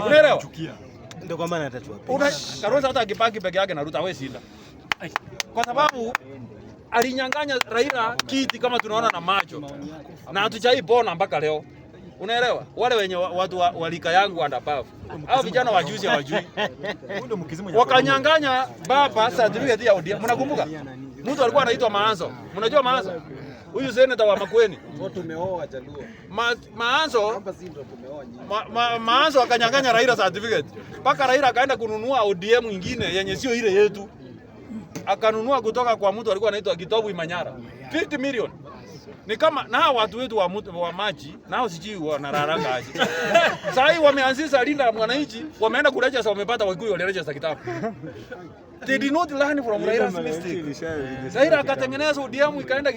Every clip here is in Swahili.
Unaelewa? Ndio kwa maana atachua. Kalonzo hata akibaki peke yake na Ruto hawezi shinda. Kwa sababu alinyang'anya Raila kiti kama tunaona na macho. Na hatujaipona mpaka leo. Unaelewa? Wale wenye watu walika yangu andapafu. Hao vijana wajuzi hawajui. Wakanyang'anya baba certificate ya ODM. Mnakumbuka? Mtu alikuwa anaitwa Maanzo. Mnajua Maanzo? Huyu senator wa Makueni. Tumeoa Jaluo. Maanzo akanyang'anya Raila certificate. Paka Raila akaenda kununua ODM nyingine yenye sio ile yetu. Akanunua kutoka kwa mtu alikuwa anaitwa Gitobu Imanyara. 50 million. Ni kama na watu wetu wa maji nao sijui wanararanga aje. Sasa hii wameanzisha Linda Mwananchi, wameenda kurejesha wamepata Wakikuyu walirejesha kitabu. They did not learn from Raila's mistake. Raila akatengeneza ODM ikaenda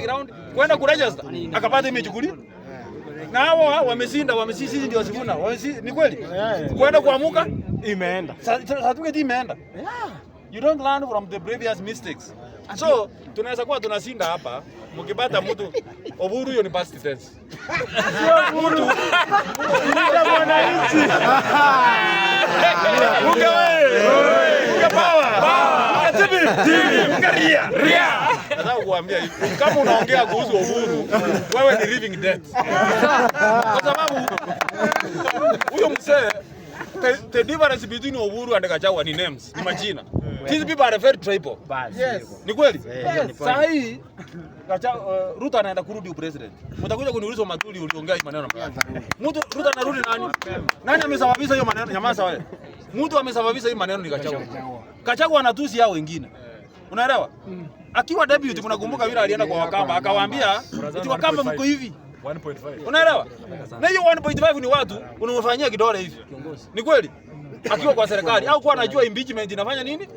ground kwenda kurejesha akapata imechukuliwa. Na hao wameshinda wamesisi ndio Sifuna. Ni kweli? Kwenda kuamuka Imeenda. Certificate imeenda. You don't learn from the previous mistakes. So, tunaweza kuwa tunashinda hapa, mkipata mtu Oburu hiyo ni past tense. Sio mtu. Ndio mwananchi. Munga wewe. Munga power. Tibi. Munga ria. Nataka kuambia hivi, kama unaongea kuhusu Oburu, wewe ni living dead. Kwa sababu huyo mzee the difference between Oburu and Gachagua ni names, ni majina. These people are very tribal. Yes. Ni kweli? Sasa hii Ruto anaenda kurudi president. Mtakuja kuniuliza Matuli uliongea maneno gani? Mtu Ruto anarudi nani? Nani amesababisha hiyo maneno? Nyamaza wewe. Mtu amesababisha hiyo maneno ni Gachagua. Gachagua anatusi hao wengine. Unaelewa? Akiwa deputy mnakumbuka vile alienda kwa Wakamba akawaambia eti Wakamba mko hivi. 1.5. Unaelewa? Na hiyo 1.5 ni watu unamfanyia kidole hivi. Ni kweli? Akiwa kwa serikali au kwa anajua impeachment inafanya nini?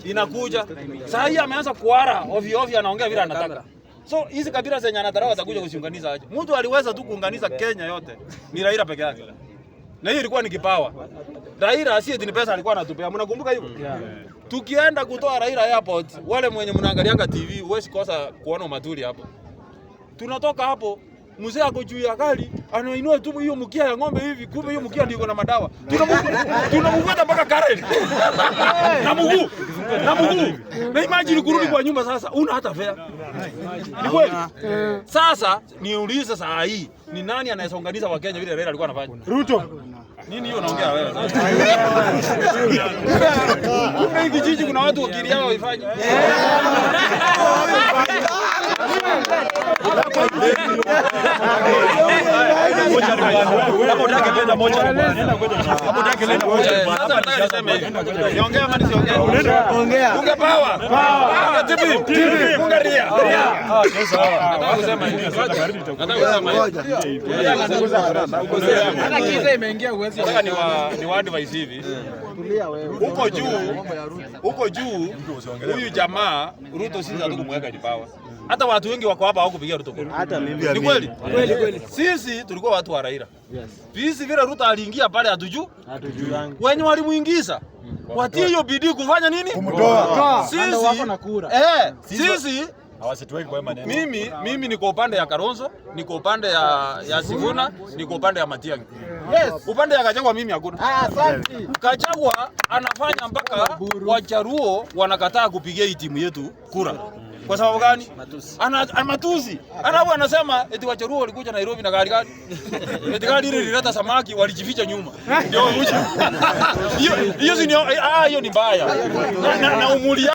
Inakuja. Sasa hii ameanza kuara ovyo anaongea vile anataka. So hizi kabila zenye anatarawa atakuja kusiunganisha aje. Mtu aliweza tu kuunganisha Kenya yote ni Raila peke yake. Na hiyo ilikuwa ni kipawa. Raila asiye ni pesa alikuwa anatupea. Mnakumbuka hivyo? Tukienda kutoa Raila airport, wale mwenye mnaangalianga TV huwezi kosa kuona Matuli hapo. Tunatoka hapo mzee ako juu ya gari anainua tu hiyo mkia ya ng'ombe hivi, kumbe hiyo mkia ndio iko na madawa. Tunamvuta mpaka Karen. Na mguu. Na imagine kurudi kwa nyumba sasa una hata fare. Ni kweli? Sasa niulize saa hii ni nani anaweza unganisha Wakenya vile Raila alikuwa anafanya? Ruto. Nini hiyo unaongea wewe? Kumbe hiki kijiji kuna watu wakili yao waifanye. Ni advice hivi. Huko juu huyu jamaa Ruto sisi hatukumweka kipawa. Hata watu wengi wako hapa hawakupigia Ruto kura. Hata mimi. Ni kweli? Kweli. Sisi tulikuwa watu wa Raila. Yes. Sisi vile Ruto aliingia pale hatujui. Wenye walimuingiza. Watie hiyo bidii kufanya nini? Kumtoa. Sisi wako na kura. Sisi hawasituweki kwa maneno. Mimi niko upande ya Kalonzo, niko upande ya Sifuna, niko upande ya Matiang'i. Yes. Upande ya Gachagua mimi hakuna. Asante. Gachagua anafanya mpaka Wajaruo wanakataa kupigia hii timu yetu kura. Kwa sababu gani? Matusi. Anapo anasema eti Wajaruo walikuja Nairobi na gari gani? Eti gari ile ilileta samaki walijificha nyuma. Ndio hiyo ni mbaya. Na umuli